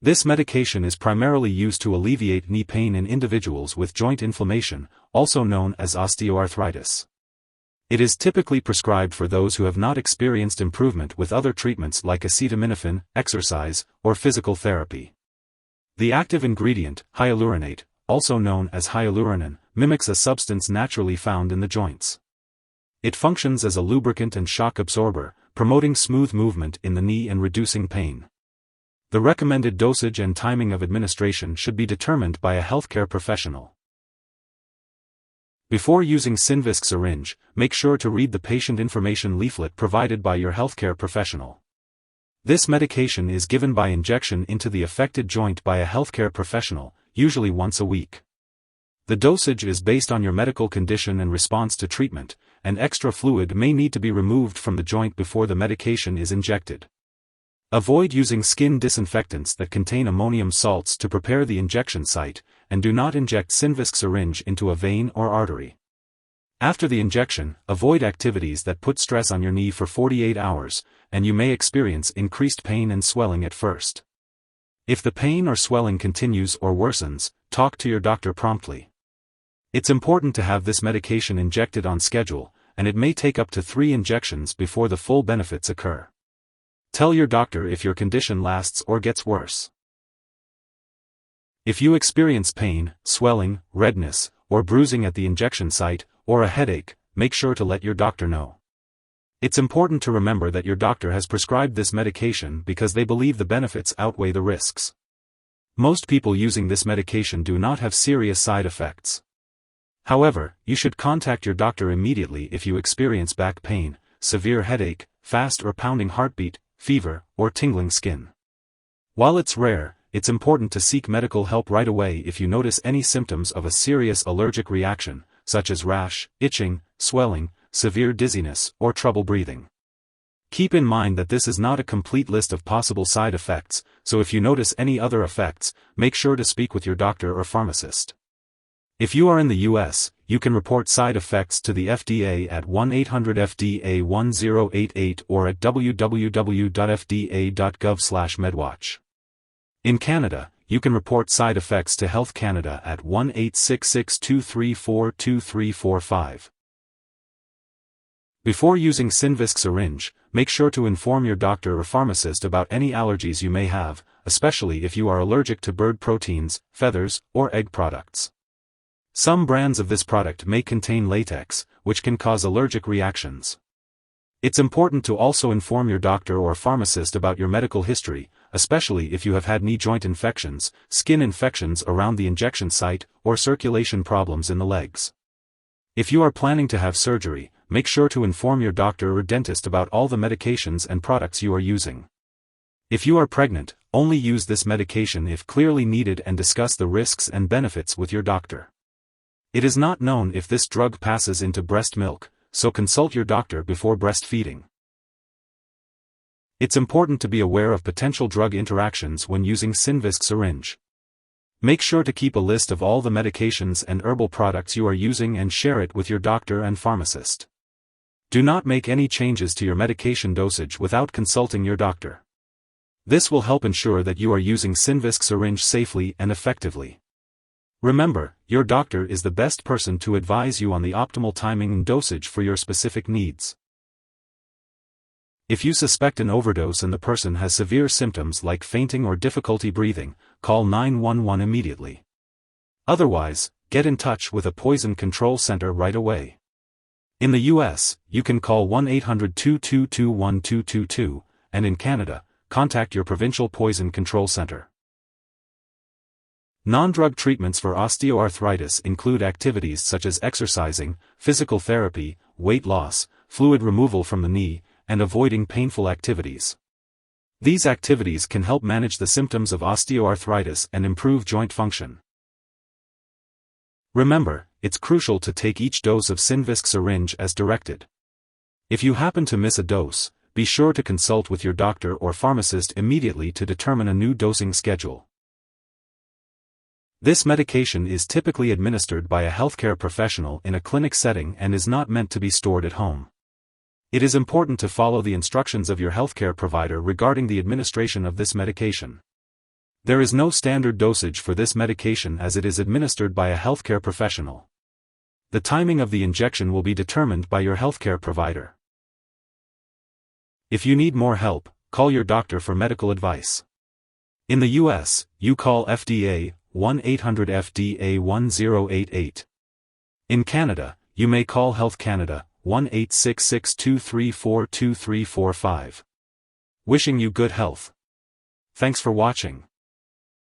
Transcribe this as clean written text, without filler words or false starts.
This medication is primarily used to alleviate knee pain in individuals with joint inflammation, also known as osteoarthritis. It is typically prescribed for those who have not experienced improvement with other treatments like acetaminophen, exercise, or physical therapy. The active ingredient, hyaluronate, also known as hyaluronan, mimics a substance naturally found in the joints. It functions as a lubricant and shock absorber, promoting smooth movement in the knee and reducing pain. The recommended dosage and timing of administration should be determined by a healthcare professional. Before using Synvisc Syringe, make sure to read the patient information leaflet provided by your healthcare professional. This medication is given by injection into the affected joint by a healthcare professional, usually once a week. The dosage is based on your medical condition and response to treatment, and extra fluid may need to be removed from the joint before the medication is injected. Avoid using skin disinfectants that contain ammonium salts to prepare the injection site, and do not inject Synvisc Syringe into a vein or artery. After the injection, avoid activities that put stress on your knee for 48 hours, and you may experience increased pain and swelling at first. If the pain or swelling continues or worsens, talk to your doctor promptly. It's important to have this medication injected on schedule, and it may take up to 3 injections before the full benefits occur. Tell your doctor if your condition lasts or gets worse. If you experience pain, swelling, redness, or bruising at the injection site, or a headache, make sure to let your doctor know. It's important to remember that your doctor has prescribed this medication because they believe the benefits outweigh the risks. Most people using this medication do not have serious side effects. However, you should contact your doctor immediately if you experience back pain, severe headache, fast or pounding heartbeat, fever, or tingling skin. While it's rare, it's important to seek medical help right away if you notice any symptoms of a serious allergic reaction, such as rash, itching, swelling, severe dizziness, or trouble breathing. Keep in mind that this is not a complete list of possible side effects, so if you notice any other effects, make sure to speak with your doctor or pharmacist. If you are in the US, you can report side effects to the FDA at 1-800-FDA-1088 or at www.fda.gov/medwatch. In Canada, you can report side effects to Health Canada at 1-866-234-2345. Before using Synvisc Syringe, make sure to inform your doctor or pharmacist about any allergies you may have, especially if you are allergic to bird proteins, feathers, or egg products. Some brands of this product may contain latex, which can cause allergic reactions. It's important to also inform your doctor or pharmacist about your medical history, especially if you have had knee joint infections, skin infections around the injection site, or circulation problems in the legs. If you are planning to have surgery, make sure to inform your doctor or dentist about all the medications and products you are using. If you are pregnant, only use this medication if clearly needed and discuss the risks and benefits with your doctor. It is not known if this drug passes into breast milk, so consult your doctor before breastfeeding. It's important to be aware of potential drug interactions when using Synvisc Syringe. Make sure to keep a list of all the medications and herbal products you are using and share it with your doctor and pharmacist. Do not make any changes to your medication dosage without consulting your doctor. This will help ensure that you are using Synvisc Syringe safely and effectively. Remember, your doctor is the best person to advise you on the optimal timing and dosage for your specific needs. If you suspect an overdose and the person has severe symptoms like fainting or difficulty breathing, call 911 immediately. Otherwise, get in touch with a poison control center right away. In the US, you can call 1-800-222-1222, and in Canada, contact your provincial poison control center. Non-drug treatments for osteoarthritis include activities such as exercising, physical therapy, weight loss, fluid removal from the knee, and avoiding painful activities. These activities can help manage the symptoms of osteoarthritis and improve joint function. Remember, it's crucial to take each dose of Synvisc Syringe as directed. If you happen to miss a dose, be sure to consult with your doctor or pharmacist immediately to determine a new dosing schedule. This medication is typically administered by a healthcare professional in a clinic setting and is not meant to be stored at home. It is important to follow the instructions of your healthcare provider regarding the administration of this medication. There is no standard dosage for this medication as it is administered by a healthcare professional. The timing of the injection will be determined by your healthcare provider. If you need more help, call your doctor for medical advice. In the US, you call FDA, 1-800-FDA-1088. In Canada, you may call Health Canada, 1-866-234-2345. Wishing you good health. Thanks for watching.